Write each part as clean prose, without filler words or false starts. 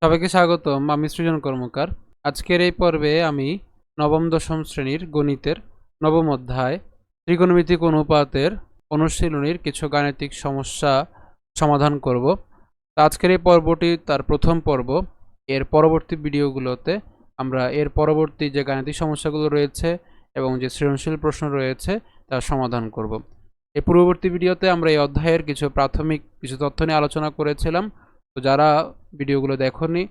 সবাইকে স্বাগতম। আমি সৃজন কর্মকার। আজকের এই পর্বে আমি নবম দশম শ্রেণীর গণিতের নবম অধ্যায় ত্রিকোণমিতিক অনুপাতের অনুশীলনীর কিছু গাণিতিক সমস্যা সমাধান করব। আজকের এই পর্বটি তার প্রথম পর্ব। এর পরবর্তী ভিডিওগুলোতে আমরা এর পরবর্তী যে গাণিতিক সমস্যাগুলো রয়েছে এবং যে সৃজনশীল প্রশ্ন রয়েছে তার সমাধান করব। এই পূর্ববর্তী ভিডিওতে আমরা এই অধ্যায়ের কিছু প্রাথমিক কিছু তথ্য নিয়ে আলোচনা করেছিলাম। তো যারা ভিডিওগুলো দেখোনি,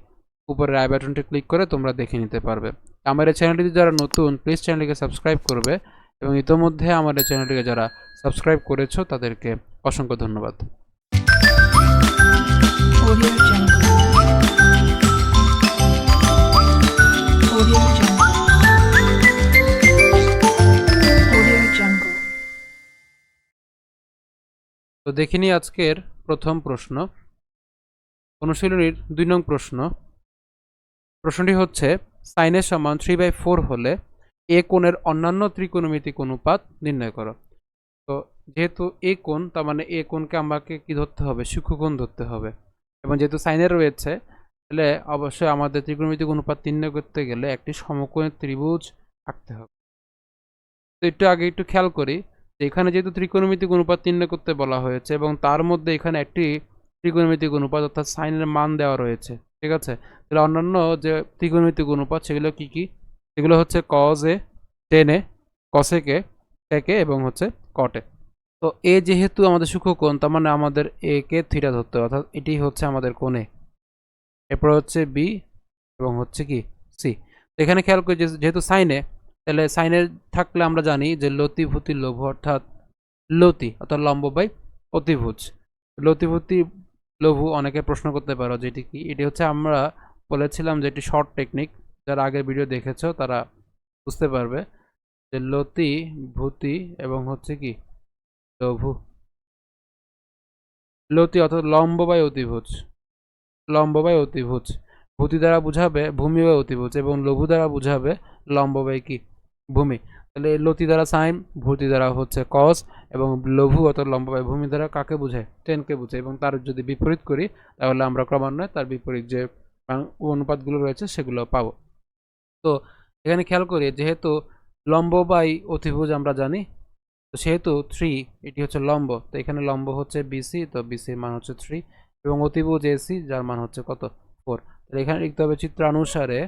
উপরের আই বাটনটি ক্লিক করে তোমরা দেখে নিতে পারবে। আমার এই চ্যানেলটিতে যারা নতুন, প্লিজ চ্যানেলটিকে সাবস্ক্রাইব করবে এবং ইতোমধ্যে আমার এই চ্যানেলটিকে যারা সাবস্ক্রাইব করেছো তাদেরকে অসংখ্য ধন্যবাদ। তো দেখিনি আজকের প্রথম প্রশ্ন, অনুশীলনীর 2 নং প্রশ্ন। প্রশ্নটি হচ্ছে sin a সমান 3/4 হলে এ কোণের অন্যান্য ত্রিকোণমিতিক অনুপাত নির্ণয় করো। তো যেহেতু এ কোণ, তার মানে এ কোণকে আমাকে কি ধরতে হবে? সূক্ষ্মকোণ ধরতে হবে। এবং যেহেতু সাইনের রয়েছে, তাহলে অবশ্যই আমাদের ত্রিকোণমিতিক অনুপাত নির্ণয় করতে গেলে একটি সমকোণের ত্রিভুজ আঁকতে হবে। তো একটু খেয়াল করি যে এখানে যেহেতু ত্রিকোণমিতিক অনুপাত নির্ণয় করতে বলা হয়েছে এবং তার মধ্যে এখানে একটি ত্রিকোণমিতিক অনুপাত অর্থাৎ সাইনের মান দেওয়া রয়েছে, ঠিক আছে? তাহলে অন্যান্য যে ত্রিকোণমিতিক অনুপাত সেগুলো কি কি? সেগুলো হচ্ছে cos a, tan a, cosec a, sec a এবং হচ্ছে cot a। তো এ যেহেতু আমাদের সূক্ষ্মকোণ, তার মানে আমাদের এ কে থিটা ধরতে হবে, অর্থাৎ এটি হচ্ছে আমাদের কোণ এ। এরপর হচ্ছে বি এবং হচ্ছে কি সি। তো এখানে খেয়াল করি যেহেতু সাইনে, তাহলে সাইনের থাকলে আমরা জানি যে লতি ভূতি লঘু, অর্থাৎ লতি অর্থাৎ লম্ব বাই অতিভুজ। লতি ভূতি লঘু অনেকে প্রশ্ন করতে পারো যে এটি কি? এটি হচ্ছে আমরা বলেছিলাম যে এটি শর্ট টেকনিক, যারা আগের ভিডিও দেখেছো তারা বুঝতে পারবে যে লতি ভূতি এবং হচ্ছে কি লঘু। লতি অর্থাৎ লম্ব বাই অতিভুজ, লম্ব বাই অতিভুজ। ভূতি দ্বারা বুঝাবে ভূমি বাই অতিভুজ এবং লঘু দ্বারা বুঝাবে লম্ব বাই কি ভূমি। তাহলে লতি দ্বারা সাইন, ভূতি দ্বারা হচ্ছে কস এবং লঘু অর্থাৎ লম্ব বাই ভূমি দ্বারা কাকে বোঝায়? টেনকে বোঝায়। এবং তার যদি বিপরীত করি তাহলে আমরা ক্রমান্বয়ে তার বিপরীত যে অনুপাতগুলো রয়েছে সেগুলো পাবো। তো এখানে খেয়াল করি যেহেতু লম্ব বাই অতিভুজ আমরা জানি, তো সেহেতু 3 এটি হচ্ছে লম্ব, তো এখানে লম্ব হচ্ছে বিসি, তো বিসির মান হচ্ছে 3 এবং অতিভুজ এসি যার মান হচ্ছে কত? 4। তাহলে এখানে লিখতে হবে চিত্রানুসারে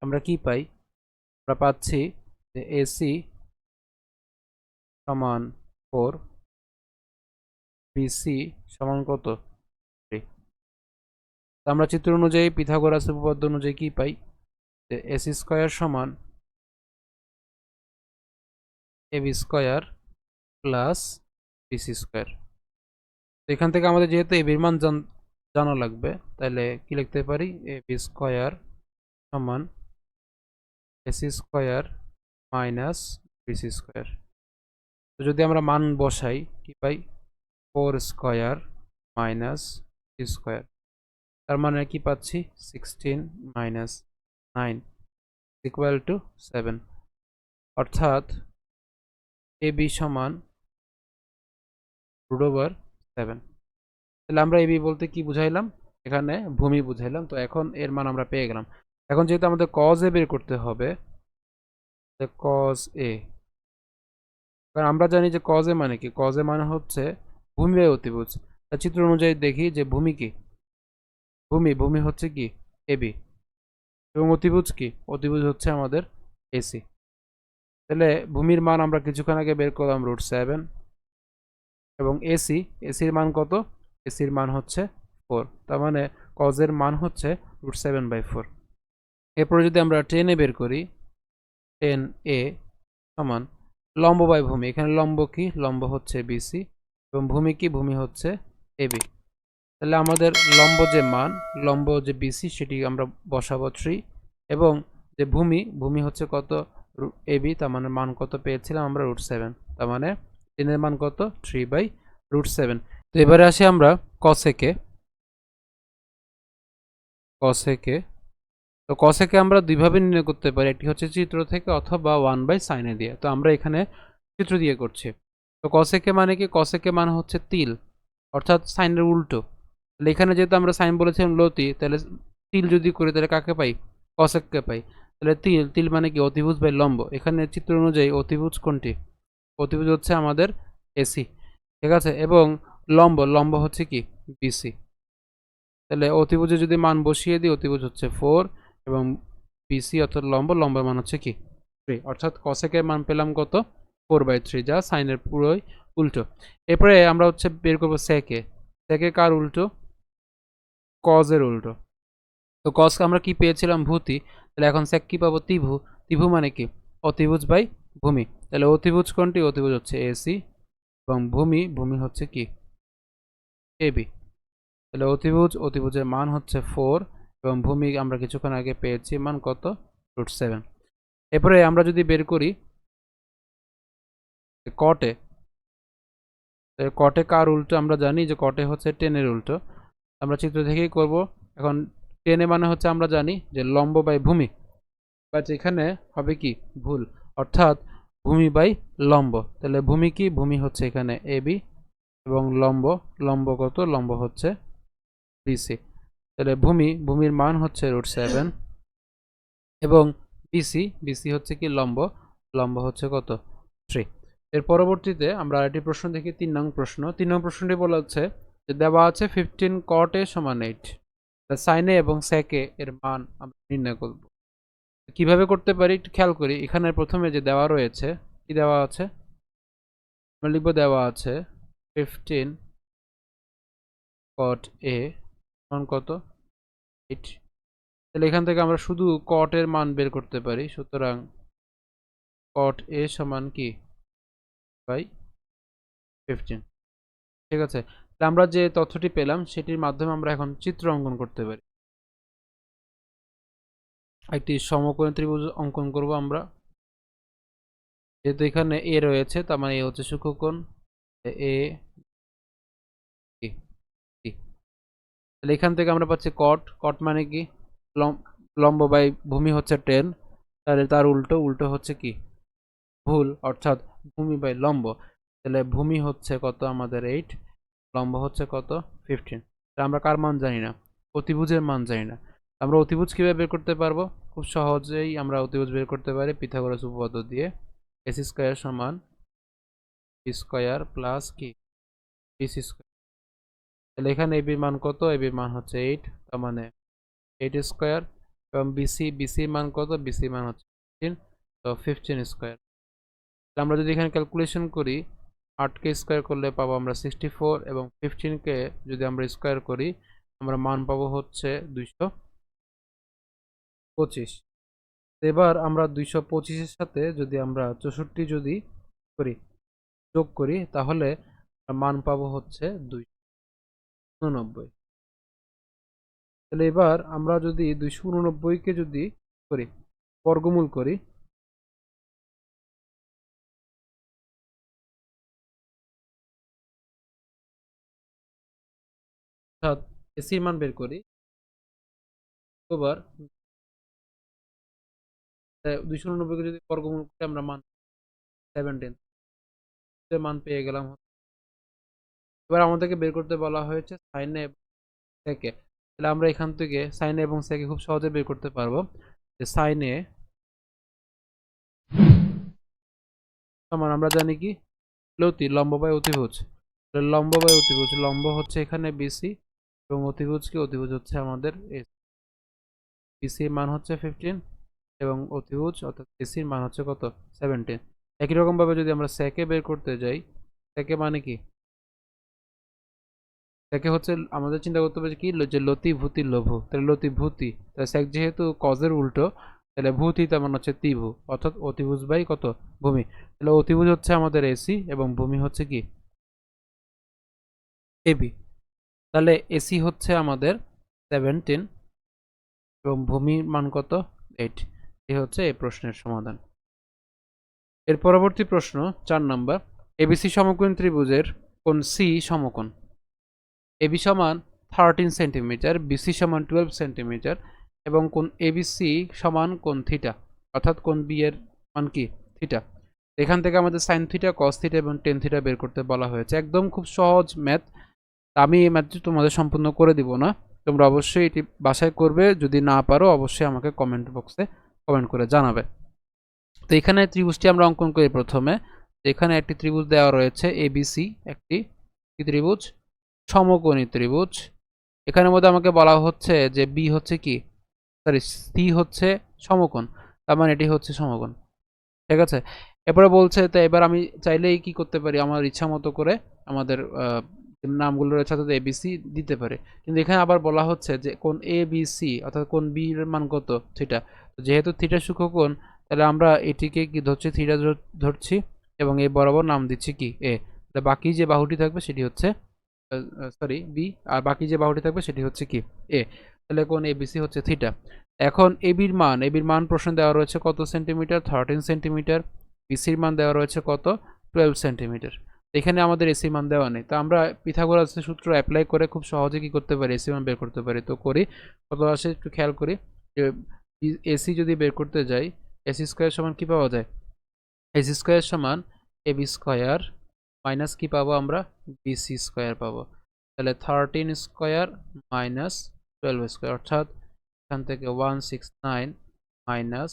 আমরা কি পাই? আমরা পাচ্ছি যে এসি সমান 4, বিসি সমান কত? 3। তো আমরা চিত্র অনুযায়ী পিথাগোরাস উপপাদ্য অনুযায়ী কি পাই? যে এসি স্কয়ার সমান AB square plus BC square. এখান থেকে আমাদের যেহেতু এবির মান জানা লাগবে, তাহলে কি লিখতে পারি? এবি স্কয়ার সমান AC square minus BC square. তো যদি আমরা মান বসাই কি পাই? 4 স্কয়ার মাইনাস সি স্কয়ার, তার মানে কি পাচ্ছি? 16 মাইনাস 9 ইকুয়াল টু 7। অর্থাৎ এবি সমান √7। তাহলে আমরা এবি বলতে কি বুঝাইলাম? এখানে ভূমি বুঝাইলাম। তো এখন এর মান আমরা পেয়ে গেলাম। এখন যেহেতু আমাদের cos a বের করতে হবে, cos a, কারণ আমরা জানি যে cos a মানে কি? cos a মানে হচ্ছে ভূমি বাই অতিভুজ। চিত্র অনুযায়ী দেখি যে ভূমি কি? ভূমি হচ্ছে কি? এবি এবং অতিভুজ কি? অতিভুজ হচ্ছে আমাদের এসি। তাহলে ভূমির মান আমরা কিছুক্ষণ আগে বের করলাম √7 এবং এসির মান কত? এসির মান হচ্ছে 4, তার মানে cos এর মান হচ্ছে √7/4। এরপরে যদি আমরা tan a বের করি, tan a সমান লম্ব বাই ভূমি। এখানে লম্ব কি? লম্ব হচ্ছে বিসি এবং ভূমি কি? ভূমি হচ্ছে এবি। তাহলে আমাদের লম্ব যে বিসি সেটি আমরা বসাবো 3 এবং যে ভূমি হচ্ছে কত? এবি, তার মানে মান কত পেয়েছিলাম আমরা? √7। তার মানে tan এর মান কত? 3/√7। তো এবারে আসি আমরা cosec এ। তো cosec এ আমরা দুইভাবে নির্ণয় করতে পারি, একটি হচ্ছে চিত্র থেকে অথবা 1/sin এ দিয়ে। তো আমরা এখানে চিত্র দিয়ে করছি। তো cosec এ মানে কি? cosec এ মানে হচ্ছে তিল, অর্থাৎ সাইনের উল্টো। তাহলে এখানে যেহেতু আমরা সাইন বলেছিলাম লতি, তাহলে তিল যদি করি তাহলে কাকে পাই? কসেককে পাই। তাহলে তিল তিল মানে কি? অতিভুজ বাই লম্ব। এখানে চিত্র অনুযায়ী অতিভুজ কোনটি? অতিভুজ হচ্ছে আমাদের এসি, ঠিক আছে, এবং লম্ব লম্ব হচ্ছে কি? বিসি। তাহলে অতিভুজে যদি মান বসিয়ে দিই, অতিভুজ হচ্ছে 4 এবং বিসি অর্থাৎ লম্ব লম্বের মান হচ্ছে কি? 3, অর্থাৎ কসেকের মান পেলাম কত? 4/3, যা সাইনের পুরোই উল্টো। এরপরে আমরা হচ্ছে বের করবো সেকে। সেকে কার উল্টো? কজের উল্টো। তো কসকে আমরা কি পেয়েছিলাম? ভূতি। তাহলে এখন সেক কি পাবো? ত্রিভু। ত্রিভু মানে কি? অতিভুজ বাই ভূমি। তাহলে অতিভুজ কোনটি? অতিভুজ হচ্ছে এসি এবং ভূমি ভূমি হচ্ছে কি? এবি। তাহলে অতিভুজ অতিভুজের মান হচ্ছে 4 এবং ভূমি আমরা কিছুক্ষণ আগে পেয়েছি মান কত? √7। এরপরে আমরা যদি বের করি কটে, কটে কার উল্টো? আমরা জানি যে কটে হচ্ছে 10 এর উল্টো। আমরা চিত্র থেকেই করব। এখন 10 এ মানে হচ্ছে আমরা জানি যে লম্ব বাই ভূমি, বাট এখানে হবে কি? ভুল, অর্থাৎ ভূমি বাই লম্ব। তাহলে ভূমি কি? ভূমি হচ্ছে এখানে এবি এবং লম্ব লম্ব কত? লম্ব হচ্ছে বিসি। তাহলে ভূমি ভূমির মান হচ্ছে √7 এবং বিসি বিসি হচ্ছে কি? লম্ব লম্ব হচ্ছে কত? 3। এর পরবর্তীতে আমরা আরেকটি প্রশ্ন দেখি, 3 নং প্রশ্ন। 3 নং প্রশ্নটি বলা হচ্ছে যে দেওয়া আছে 15 cot a সমান 8, সাইন এ এবং sec a এর মান আমরা নির্ণয় করব। কিভাবে করতে পারি একটু খেয়াল করি। এখানে প্রথমে যে দেওয়া রয়েছে, কি দেওয়া আছে? আমরা লিখব দেওয়া আছে 15 cot a সমান কত? 8। তাহলে এখান থেকে আমরা শুধু cot এর মান বের করতে পারি। সুতরাং cot a সমান কি? বাই 15, ঠিক আছে। তাহলে আমরা যে তথ্যটি পেলাম সেটির মাধ্যমে আমরা এখন চিত্র অঙ্কন করতে পারি। একটি সমকোণী ত্রিভুজ অঙ্কন করব আমরা। যেহেতু এখানে এ রয়েছে, তার মানে এ হচ্ছে সূক্ষ্মকোণ, এ তাহলে এখান থেকে আমরা পাচ্ছি কট। কট মানে কি? লম্ব বাই ভূমি হচ্ছে 10, তাহলে তার উল্টো উল্টো হচ্ছে কি? ভুল, অর্থাৎ ভূমি বাই লম্ব। তাহলে ভূমি হচ্ছে কত আমাদের 8, লম্ব হচ্ছে কত? 15। আমরা কার মান জানি না? অতিভুজের মান জানি না। আমরা অতিভুজ কিভাবে বের করতে পারবো? খুব সহজেই আমরা অতিভুজ বের করতে পারি পিথাগোরাস উপপাদ্য দিয়ে। এসি স্কয়ার সমান বি স্কয়ার প্লাস কি? BC square. তাহলে এখানে এবির মান কত? এবির মান হচ্ছে 8, তার মানে 8 স্কয়ার এবং বিসি মান কত? বিসি মান হচ্ছে 15, তো 15 স্কয়ার। আমরা যদি এখানে ক্যালকুলেশন করি, 8কে স্কয়ার করলে পাবো আমরা 64 এবং 15কে যদি আমরা স্কয়ার করি আমরা মান পাবো হচ্ছে 225। এবার আমরা 225 এর সাথে যদি আমরা 64 যদি করি, যোগ করি, তাহলে মান পাবো হচ্ছে 289। তাহলে এবার আমরা যদি 289কে যদি করি, বর্গমূল করি, অর্থাৎ এসির মান বের করি, এবার 289কে যদি বর্গমূল করি আমরা মান 17 মান পেয়ে গেলাম। এবার আমাদেরকে বের করতে বলা হয়েছে সাইন এ এবং সেকে। তাহলে আমরা এখান থেকে সাইন এ এবং সেকে খুব সহজে বের করতে পারবো। যে সাইন এ সমান আমরা জানি কি? লতি, লম্ব বাই অতিভুজ। লম্ব বাই অতিভুজ, লম্ব হচ্ছে এখানে বিসি এবং অতিভুজ কি? অতিভুজ হচ্ছে আমাদের এস। বিসির মান হচ্ছে 15 এবং অতিভুজ অর্থাৎ এসির মান হচ্ছে কত? 17। একই রকম ভাবে যদি আমরা সেকে বের করতে যাই, সেকে মানে কি? সেকে হচ্ছে আমাদের চিন্তা করতে হবে কি? যে লতি ভূতি লঘু, তাহলে লতি ভূতি, তাহলে সেক যেহেতু কজের উল্টো, তাহলে ভূতি তার মানে হচ্ছে ত্রিভু, অর্থাৎ অতিভুজ বাই কত? ভূমি। তাহলে অতিভুজ হচ্ছে আমাদের এসি এবং ভূমি হচ্ছে কি? এবি। তাহলে এসি হচ্ছে আমাদের 17 এবং ভূমির মান কত? 8। এই হচ্ছে এই প্রশ্নের সমাধান। এর পরবর্তী প্রশ্ন 4 নাম্বার। এবিসি সমকোণ ত্রিভুজের কোণ সি সমকোণ। এবি সমান 13 সেন্টিমিটার, বিসি সমান 12 সেন্টিমিটার এবং কোণ এবিসি সমান কোণ থিটা, অর্থাৎ কোণ বি এর মান কি? থিটা। এখান থেকে আমাদের সাইন থিটা, কস থিটা এবং টেন থিটা বের করতে বলা হয়েছে। একদম খুব সহজ ম্যাথ। আমি এই ম্যাথটি তোমাদের সম্পূর্ণ করে দিব না, তোমরা অবশ্যই এটি বাসায় করবে, যদি না পারো অবশ্যই আমাকে কমেন্ট বক্সে কমেন্ট করে জানাবে। তো এখানে ত্রিভুজটি আমরা অঙ্কন করি প্রথমে। এখানে একটি ত্রিভুজ দেওয়া রয়েছে এবিসি, একটি ত্রিভুজ, সমকোণী ত্রিভুজ। এখানের মধ্যে আমাকে বলা হচ্ছে যে বি হচ্ছে কি, সরি সি হচ্ছে সমকোণ, তার মানে এটি হচ্ছে সমকোণ। ঠিক আছে, এরপরে বলছে তো এবার আমি চাইলেই কি করতে পারি, আমার ইচ্ছা মতো করে আমাদের নামগুলো রয়েছে অর্থাৎ এবিসি দিতে পারে। কিন্তু এখানে আবার বলা হচ্ছে যে কোণ এবিসি অর্থাৎ কোণ বি এর মান কত, থিটা। তো যেহেতু থিটা সূক্ষ্মকোণ, তাহলে আমরা এটিকে কি ধরছি, থিটা ধরছি, এবং এই বরাবর নাম দিচ্ছি কি এ। বাকি যে বাহুটি থাকবে সেটি হচ্ছে সরি বি, আর বাকি যে বাহুটি থাকবে সেটি হচ্ছে কি এ। তাহলে কোণ এবিসি হচ্ছে থিটা। এখন এবির মান প্রশ্ন দেওয়া রয়েছে কত সেন্টিমিটার, 13 সেন্টিমিটার। বিসির মান দেওয়া রয়েছে কত, 12 সেন্টিমিটার। এখানে আমাদের এসি মান দেওয়া নেই, তো আমরা পিথাগোরাসের সূত্র অ্যাপ্লাই করে খুব সহজে কি করতে পারি, এসি মান বের করতে পারি। তো করি, কত আসে একটু খেয়াল করি। এসি যদি বের করতে যাই, এসি স্কোয়ার সমান কি পাওয়া যায়, এসি স্কোয়ার সমান এবি স্কোয়ার মাইনাস কি পাবো আমরা, বিসি স্কোয়ার পাবো। তাহলে 13 স্কোয়ার মাইনাস 12 স্কোয়ার, অর্থাৎ এখান থেকে 169 মাইনাস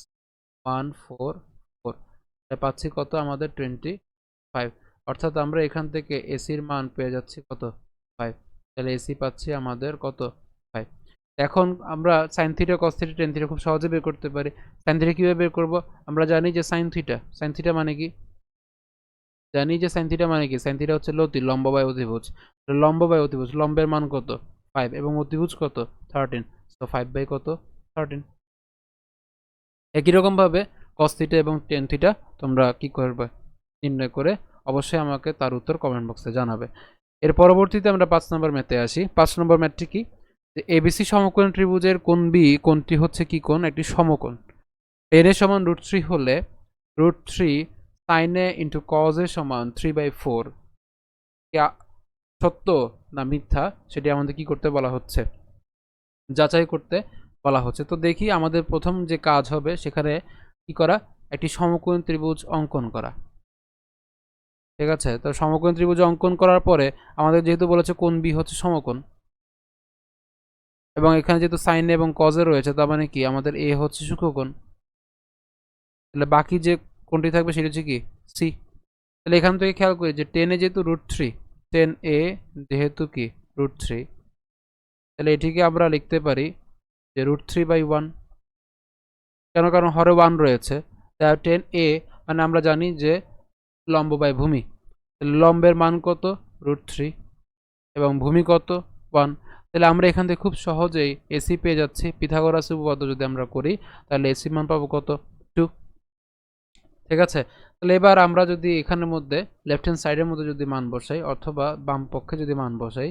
144, পাচ্ছি কত আমাদের 25। অর্থাৎ আমরা এখান থেকে এসির মান পেয়ে যাচ্ছি কত, 5। তাহলে এসি পাচ্ছি আমাদের কত, 5। এখন আমরা sine theta, cos theta, tan theta খুব সহজে বের করতে পারি। সাইন থিটা কীভাবে বের করবো, আমরা জানি যে সাইন থিটা মানে কি, জানি যে সাইন থিটা মানে কি, সাইন থিটা হচ্ছে লতি, লম্ব বাই অতিভুজ। লম্ব বাই অতিভুজ, লম্বের মান কত 5 এবং অতিভুজ কত 13, তো 5 বাই কত 13। একই রকম ভাবে কস থিটা এবং টেন থিটা তোমরা কি করবে, নির্ণয় করে অবশ্যই আমাকে তার উত্তর কমেন্ট বক্সে জানাবে। এর পরবর্তীতে আমরা 5 নম্বর ম্যাথে আসি। 5 নম্বর ম্যাথটি কি, যে এবিসি সমকোণ ত্রিভুজের কোণ বি, কোণটি হচ্ছে কি কোণ, একটি সমকোণ। টেন এ সমান √3 হলে √3 sin a into cos a সমান 3/4 সত্য না মিথ্যা, সেটি আমাদের কি করতে বলা হচ্ছে, যাচাই করতে বলা হচ্ছে। তো দেখি আমাদের প্রথম যে কাজ হবে সেখানে কি করা, একটি সমকোণ ত্রিভুজ অঙ্কন করা। ঠিক আছে, তো সমকোণ ত্রিভুজ অঙ্কন করার পরে আমাদের যেহেতু বলেছে কোণ বি হচ্ছে সমকোণ, এবং এখানে যেহেতু সাইন এবং কজে রয়েছে, তার মানে কি আমাদের এ হচ্ছে সূক্ষ্মকোণ। তাহলে বাকি যে কোণটি থাকবে সেটি হচ্ছে কি সি। তাহলে এখান থেকে খেয়াল করি যে 10 এ যেহেতু √3, 10 এ যেহেতু কি √3, তাহলে এটিকে আমরা লিখতে পারি যে √3/1। কেন, কারণ হরে 1 রয়েছে। তাই 10 এ মানে আমরা জানি যে লম্ব বাই ভূমি, লম্বের মান কত √3 এবং ভূমি কত 1। তাহলে আমরা এখান থেকে খুব সহজেই এসি পেয়ে যাচ্ছি। পিথাগোরাস উপপাদ্য যদি আমরা করি তাহলে এসি মান পাবো কত 2। ঠিক আছে, তাহলে এবার আমরা যদি এখানের মধ্যে লেফট হ্যান্ড সাইডের মধ্যে যদি মান বসাই, অথবা বাম পক্ষে যদি মান বসাই,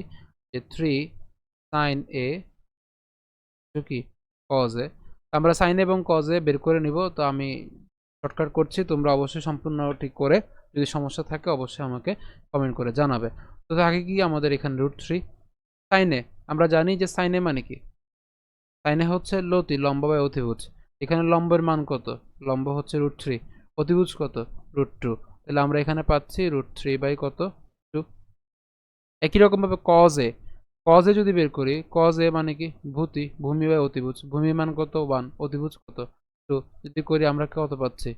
যে 3 sin a কি cos a, আমরা সাইন এবং cos a বের করে নিব। তো আমি শর্টকাট করছি, তোমরা অবশ্যই সম্পূর্ণ ঠিক করে যদি সমস্যা থাকে অবশ্যই আমাকে কমেন্ট করে জানাবে। তো থাকে কি আমাদের এখানে √3 sin a, আমরা জানি যে sin a মানে কি, sin a হচ্ছে লতি, লম্ব বাই অতিভুজ। এখানে লম্বের মান কত, লম্ব হচ্ছে √3, অতিভুজ কত √2। তাহলে আমরা এখানে পাচ্ছি √3 বাই কত 2। একই রকম ভাবে cos a যদি বের করি, cos a মানে কি ভূমি বাই অতিভুজ, ভূমির মান কত 1, অতিভুজ কত 2। যদি করি আমরা কত পাচ্ছি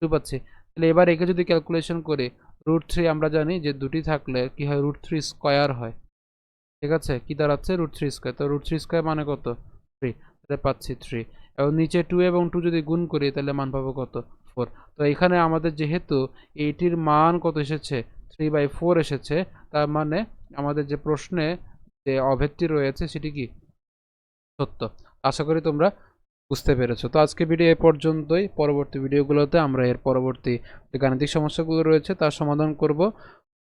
2 পাচ্ছি। তাহলে এবার একে যদি ক্যালকুলেশন করি, √3 আমরা জানি যে দুটি থাকলে কি হয়, √3 স্কয়ার হয়। ঠিক আছে, কি দাঁড়াচ্ছে √3 স্কয়ার, তো √3 স্কয়ার মানে কত 3, তাহলে পাচ্ছি 3। এবং নিচে 2 এবং 2 যদি গুণ করি তাহলে মান পাবো কত 4। তো এখানে আমাদের যেহেতু এইটির মান কত এসেছে 3/4 এসেছে, তার মানে আমাদের যে প্রশ্নে যে অভেদটি রয়েছে সেটি কি সত্য। আশা করি তোমরা বুঝতে পেরেছো। তো আজকে ভিডিও এ পর্যন্তই। পরবর্তী ভিডিওগুলোতে আমরা এর পরবর্তী যে গাণিতিক সমস্যাগুলো রয়েছে তার সমাধান করব।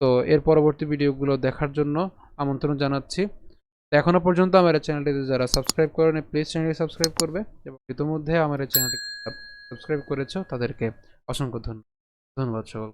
তো এর পরবর্তী ভিডিওগুলো দেখার জন্য আমন্ত্রণ জানাচ্ছি। এখনো পর্যন্ত আমার এই চ্যানেলটিতে যারা সাবস্ক্রাইব করেনি প্লিজ চ্যানেলটি সাবস্ক্রাইব করবে, এবং ইতিমধ্যে আমার এই চ্যানেলটি সাবস্ক্রাইব করেছো তাদেরকে অসংখ্য ধন্যবাদ সকল।